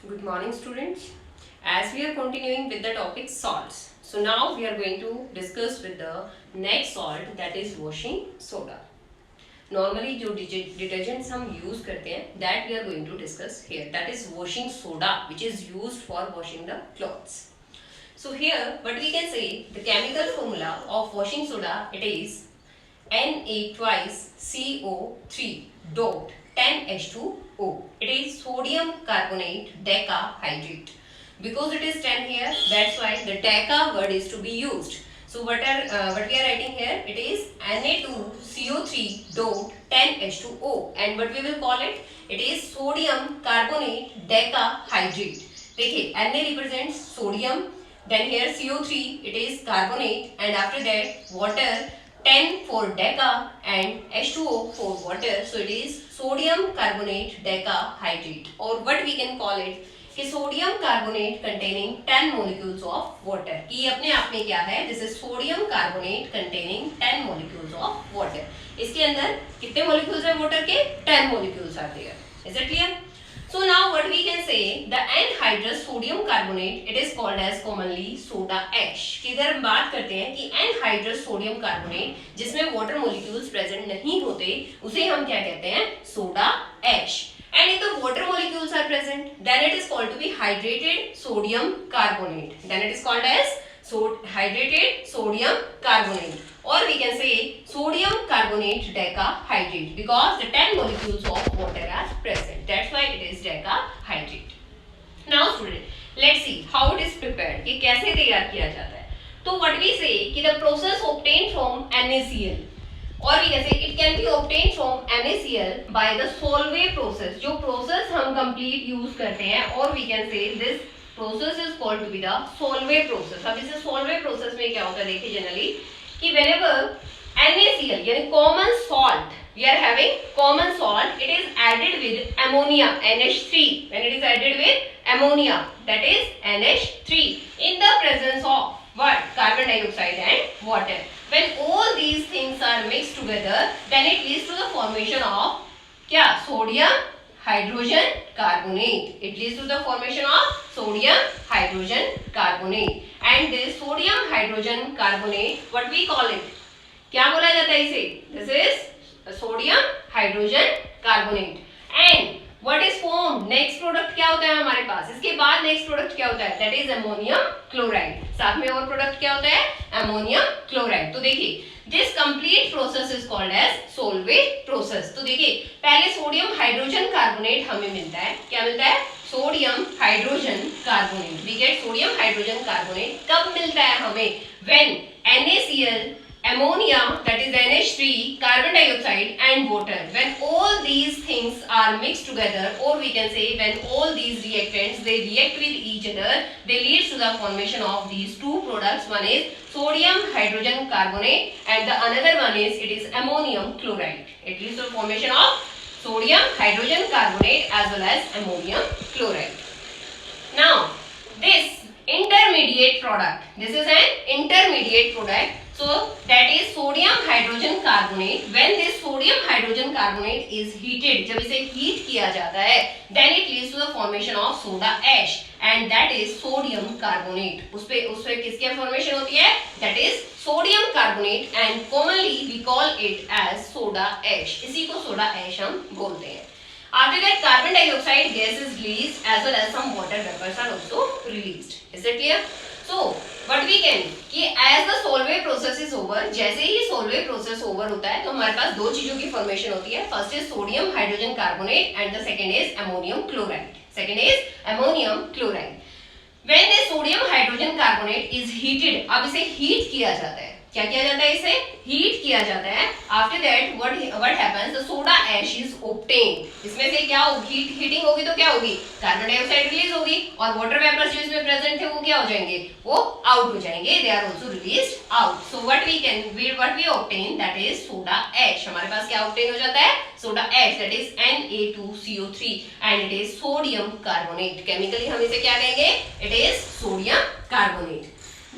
Good morning, students. As we are continuing with the topic salts, so now we are going to discuss with the next salt, that is washing soda. Normally जो detergents हम use करते हैं, that we are going to discuss here, that is washing soda, which is used for washing the clothes. So here what we can say, the chemical formula of washing soda, it is Na twice CO3 dot 10H2O. It is sodium carbonate decahydrate. Because it is 10 here, that's why the deca word is to be used. So what we are writing here, it is Na2CO3 dot 10H2O, and what we will call it, it is sodium carbonate decahydrate. देखिए Na represents sodium, then here CO3, it is carbonate, and after that water, 10 for deca and H2O for water, so it is sodium carbonate decahydrate, or what we can call it कि sodium carbonate containing 10 molecules of water. ये अपने आप में क्या है, this is sodium carbonate containing 10 molecules of water. इसके अंदर कितने मोलिक्यूल्स है वाटर के? 10 molecules are there. Is it clear? So now what we can say, the anhydrous sodium carbonate, it is called as commonly soda ash. कि इधर हम बात करते हैं कि anhydrous sodium carbonate जिसमें water molecules present नहीं होते, उसे हम क्या कहते हैं? soda ash. And if the water molecules are present, then it is called to be hydrated sodium carbonate. Then it is called as hydrated sodium carbonate, or we can say sodium carbonate decahydrate, because the 10 molecules of water are present. That's why it is decahydrate. Now student, let's see how it is prepared. कि कैसे तैयार किया जाता है. तो what we say कि the process obtained from NaCl, और we can say it can be obtained from NaCl by the Solvay process. जो process हम complete use करते हैं, और we can say this process is called to be the Solvay process. अब इसे Solvay process में क्या होता है, देखिए जनरली कि whenever NaCl यानी common salt, we are having common salt, it is added with ammonia NH3. When it is added with ammonia, that is NH3, in the presence of what? Carbon dioxide and water. When all these things are mixed together, then it leads to the formation of क्या? Sodium hydrogen carbonate. It leads to the formation of sodium hydrogen carbonate. And this sodium hydrogen carbonate, what we call it? क्या बोला जाता है इसे? This is sodium hydrogen carbonate. And what is formed? Next product क्या होता है हमारे पास? इसके बाद next product क्या होता है? That is ammonium chloride. साथ में और product क्या होता है? Ammonium chloride. तो देखिए, this complete process is called as Solvay process. तो देखिए, पहले सोडियम हाइड्रोजन कार्बोनेट हमें मिलता है. क्या मिलता है? Sodium hydrogen carbonate. We get sodium hydrogen carbonate. कब मिलता है हमें? When NaCl, ammonia, that is NH3, carbon dioxide and water, when all these things are mixed together, or we can say when all these reactants they react with each other, they leads to the formation of these two products. One is sodium hydrogen carbonate and the another one is it is ammonium chloride. It leads to the formation of sodium hydrogen carbonate as well as ammonium chloride. Now this intermediate product, this is an intermediate product. So that is sodium hydrogen carbonate. When this sodium hydrogen carbonate is heated, जब इसे heat किया जाता है, then it leads to the formation of soda ash, and that is sodium carbonate. उसपे किसकी formation होती है? That is sodium carbonate, and commonly we call it as soda ash. इसी को soda ash हम बोलते हैं. After that, carbon dioxide gas is released as well as some water vapors are also released. Is it clear? So what we can कि as the Solvay process is over, जैसे ही Solvay process over होता है तो हमारे पास दो चीजों की formation होती है. First is sodium hydrogen carbonate and the second is ammonium chloride. Second is ammonium chloride. When the sodium hydrogen carbonate is heated, अब इसे heat किया जाता है. क्या किया जाता है? इसे हीट किया जाता है. After that what happens, the soda ash is obtained. इसमें से क्या होगी? हीटिंग होगी तो क्या होगी? कार्बन डाइऑक्साइड रिलीज होगी, और वाटर वेपर्स जो इसमें प्रेजेंट थे वो क्या हो जाएंगे? वो आउट हो जाएंगे. They are also released out. So what we obtain, that is soda ash. हमारे पास क्या ऑब्टेन हो जाता है? Soda ash, that is Na2CO3 and it is sodium carbonate. Chemically हम इसे क्या कहेंगे? It is sodium carbonate.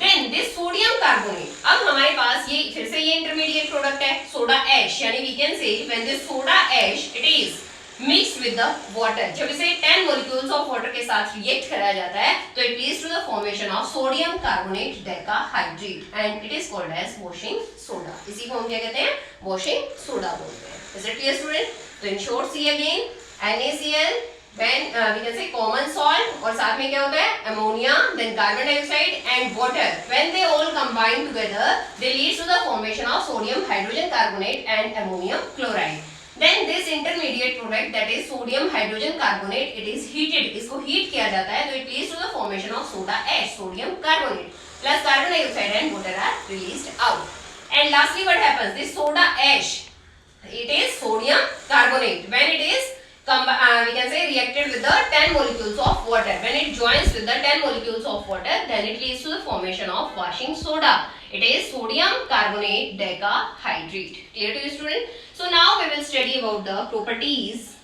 Then this sodium carbonate, अब हमारे पास ये फिर से ये intermediate product है सोडा ऐश, यानी we can say when this soda ash it is mix with the water, जब इसे 10 मॉलिक्यूल्स ऑफ वाटर के साथ रिएक्ट कराया जाता है तो it leads to the formation of sodium carbonate decahydrate and it is called as washing soda. इसी को हम क्या कहते हैं, वॉशिंग सोडा बोलते हैं। Is it clear student? तो in short see again NaCl, then we can say common salt, और साथ में क्या होता है, ammonia, then carbon dioxide and water. When they all combine together, they leads to the formation of sodium hydrogen carbonate and ammonium chloride. Then this intermediate product, that is sodium hydrogen carbonate, it is heated. इसको heat किया जाता है तो it leads to the formation of soda ash, sodium carbonate, plus carbon dioxide and water are released out. And lastly, what happens? This soda ash, it is sodium carbonate. When it is we can say reacted with the 10 molecules of water, when it joins with the 10 molecules of water, then it leads to the formation of washing soda. It is sodium carbonate decahydrate. Clear to you student? So now we will study about the properties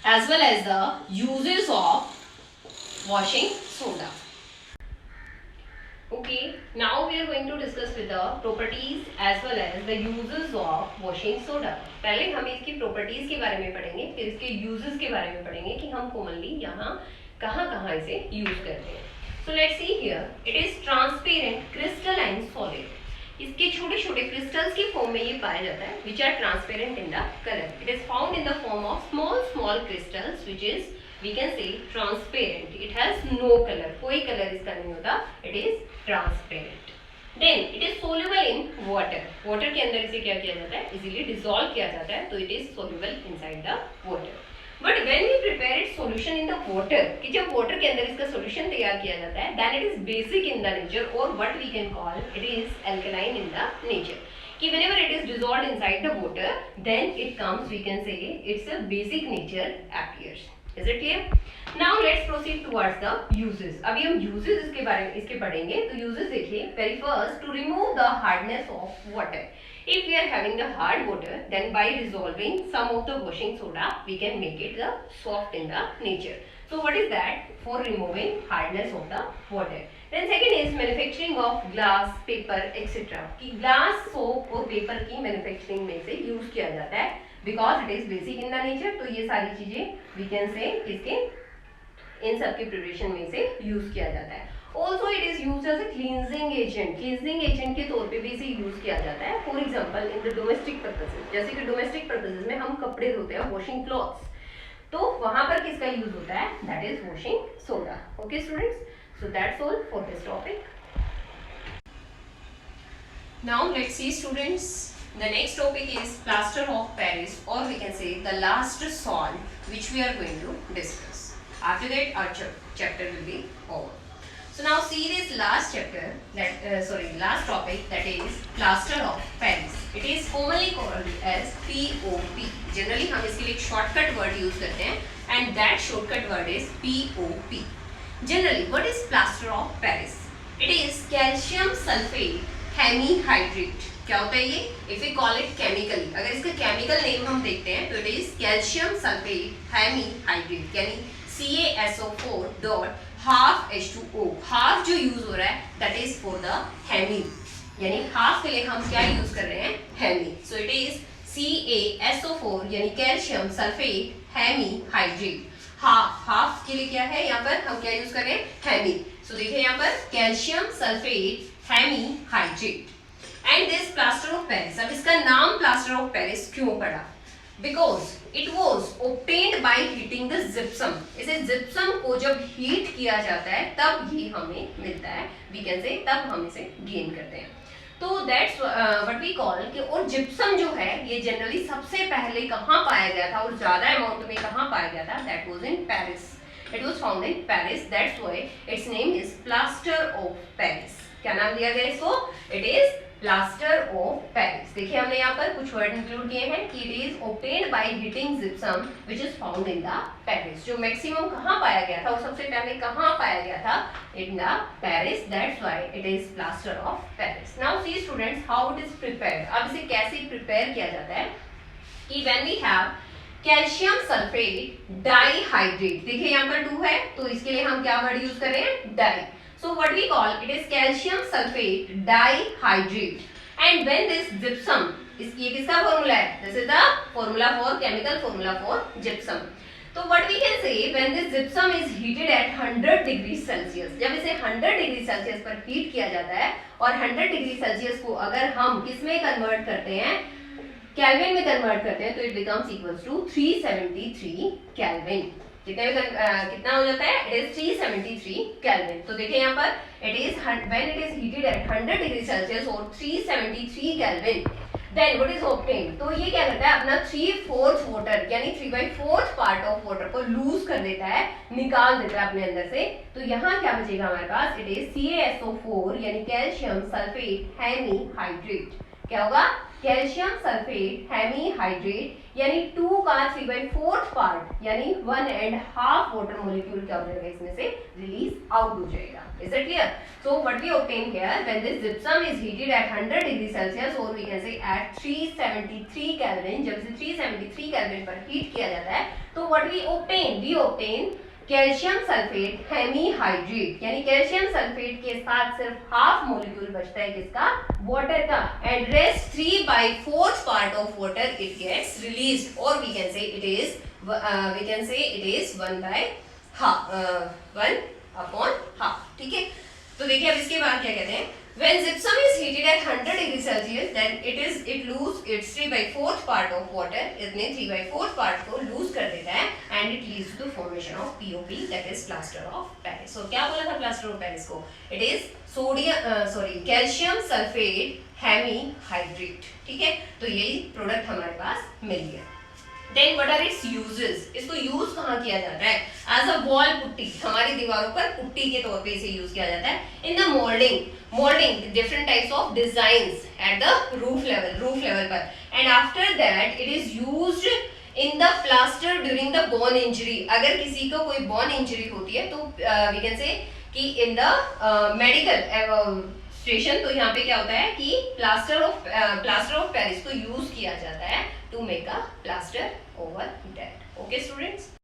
as well as the uses of washing soda. Okay, now we are going to discuss with the properties as well as the uses of washing soda. पहले हम इसकी properties के बारे में पढ़ेंगे, फिर इसके uses के बारे में पढ़ेंगे कि हम commonly यहाँ कहाँ इसे use करते हैं. So let's see here. It is transparent crystalline solid. इसके छोटे छोटे crystals की form में ये पाया जाता है, which are transparent in the color. It is found in the form of small crystals, which is we can say transparent. It has no color, कोई color इसका नहीं होता. It is transparent. Then it is soluble in water. Water के अंदर इसे क्या किया जाता है, easily dissolve किया जाता है, तो it is soluble inside the water. But when we prepare its solution in the water, कि जब water के अंदर इसका solution तैयार किया जाता है, then it is basic in the nature, or what we can call it is alkaline in the nature. कि whenever it is dissolved inside the water, then it comes, we can say it's a basic nature appears. Is it clear? Now let's proceed towards the uses. अभी हम uses इसके पढ़ेंगे. तो uses देखिए, very first, to remove the hardness of water. If we are having the hard water, then by dissolving some of the washing soda, we can make it the soft in the nature. So what is that? For removing hardness of the water. Then second is manufacturing of glass, paper, etc. कि glass, soap और paper की manufacturing में से use किया जाता है. Because it is basic in the nature, तो ये सारी चीजें we can say इसके इन सब के प्रिपरेशन में से यूज किया जाता है. Also it is used as a cleansing agent. Cleansing agent के तौर पे भी इसे यूज किया जाता है. For example in the domestic purposes, जैसे कि domestic purposes में हम कपड़े धोते हैं, washing clothes, तो वहां पर किसका यूज होता है, that is washing soda. Okay students, so that's all for this topic. Now let's see students, the next topic is plaster of Paris, or we can say the last salt which we are going to discuss. After that our chapter will be over. So now see this last chapter, last topic, that is plaster of Paris. It is commonly called as POP. Generally हम इसके लिए एक shortcut word use करते हैं, and that shortcut word is POP. Generally, what is plaster of Paris? It is calcium sulfate hemihydrate. क्या होता है ये? If we call it chemically, अगर इसका chemical name हम देखते हैं तो it is calcium sulfate hemihydrate, यानी CaSO4 dot half H2O. half जो यूज हो रहा है that is for the hemi, यानी half के लिए हम क्या यूज कर रहे हैं, hemi. So it is CaSO4 यानी calcium sulfate hemihydrate. half के लिए क्या है, यहाँ पर हम क्या यूज कर रहे हैं, hemi. So देखिए यहाँ पर calcium sulfate hemihydrate. And this plaster of Paris, अब इसका नाम plaster of Paris क्यों पड़ा? Because it was obtained by heating the gypsum. इसे gypsum को जब heat किया जाता है तब ये हमें मिलता है, we can say तब हम इसे gain करते हैं. तो that's what we call कि, और gypsum जो है ये generally सबसे पहले कहाँ पाया गया था और ज़्यादा amount में कहाँ पाया गया था? That was in Paris. It was found in Paris. That's why its name is plaster of Paris. क्या नाम दिया गया इसको? It is plaster of Paris. देखिए हमने यहाँ पर कुछ वर्ड इंक्लूड किए हैं कि it is obtained by heating gypsum which is found in the Paris. जो मैक्सिमम कहाँ पाया गया था और सबसे पहले कहाँ पाया गया था? In the Paris. That's why it is plaster of Paris. Now see students how it is prepared. अब इसे कैसे prepare किया जाता है कि when we have calcium sulfate dihydrate, देखिए यहाँ पर 2 है तो इसके लिए हम क्या वर्ड यूज कर रहे हैं? Di. So what we call it is calcium sulfate dihydrate. And when this gypsum ये किसका फॉर्मूला है? This is the formula for chemical formula for gypsum. तो what we can say, when this gypsum is heated at 100 degree Celsius, जब इसे 100 degree Celsius पर heat किया जाता है और 100 डिग्री सेल्सियस को अगर हम किसमें कन्वर्ट करते हैं, केल्विन में कन्वर्ट करते हैं, तो it becomes equals to 373 kelvin. कितना हो जाता है? It is 373 kelvin. तो देखिए यहाँ पर it is when it is heated at 100 degree Celsius और 373 kelvin, then what is obtained. तो ये क्या करता है, अपना 3/4 वाटर यानी 3/4 पार्ट ऑफ वाटर को लूज कर देता है, निकाल देता है अपने अंदर से. तो यहाँ क्या बचेगा हमारे पास? इट इज CaSO4 यानी कैल्शियम सल्फेट हेमीहाइड्रेट. क्या होगा? कैल्शियम सल्फेट हेमीहाइड्रेट यानी 2 का 3/4 पार्ट यानी 1.5 वाटर मॉलिक्यूल क्या हो जाएगा, इसमें से रिलीज आउट हो जाएगा. Is it clear? So what we obtain here, when this gypsum is heated at 100 degree Celsius or we can say at 373 Kelvin, जब इसे 373 Kelvin पर हीट किया जाता है, तो what we obtain? We obtain calcium sulphate hemihydrate यानी calcium sulphate के साथ सिर्फ हाफ मॉलिक्यूल बचता है किसका? वाटर का. And rest 3/4 part of water it gets released और we can say it is 1/1/2. ठीक है. तो देखिए अब इसके बाद क्या कहते हैं, when gypsum is heated at 100 degree Celsius then it lose its 3/4 part of water. इसने 3/4 part को lose कर देता है and it leads to the formation of POP, that is plaster of Paris. So क्या बोला था plaster of Paris को? It is calcium sulfate hemihydrate. ठीक है. तो यही प्रोडक्ट हमारे पास मिल गया. Then what are its uses? इसको यूज कहाँ किया जाता है? As a wall पुट्टी, हमारी दीवारों पर पुट्टी के तौर पे इसे यूज किया जाता है. In the molding different types of designs at the roof level पर. And after that it is used in the plaster during the bone injury. अगर किसी को कोई bone injury होती है तो we can say कि in the medical स्टेशन, तो यहाँ पे क्या होता है कि प्लास्टर ऑफ पेरिस को यूज किया जाता है to make a plaster over that. Okay students.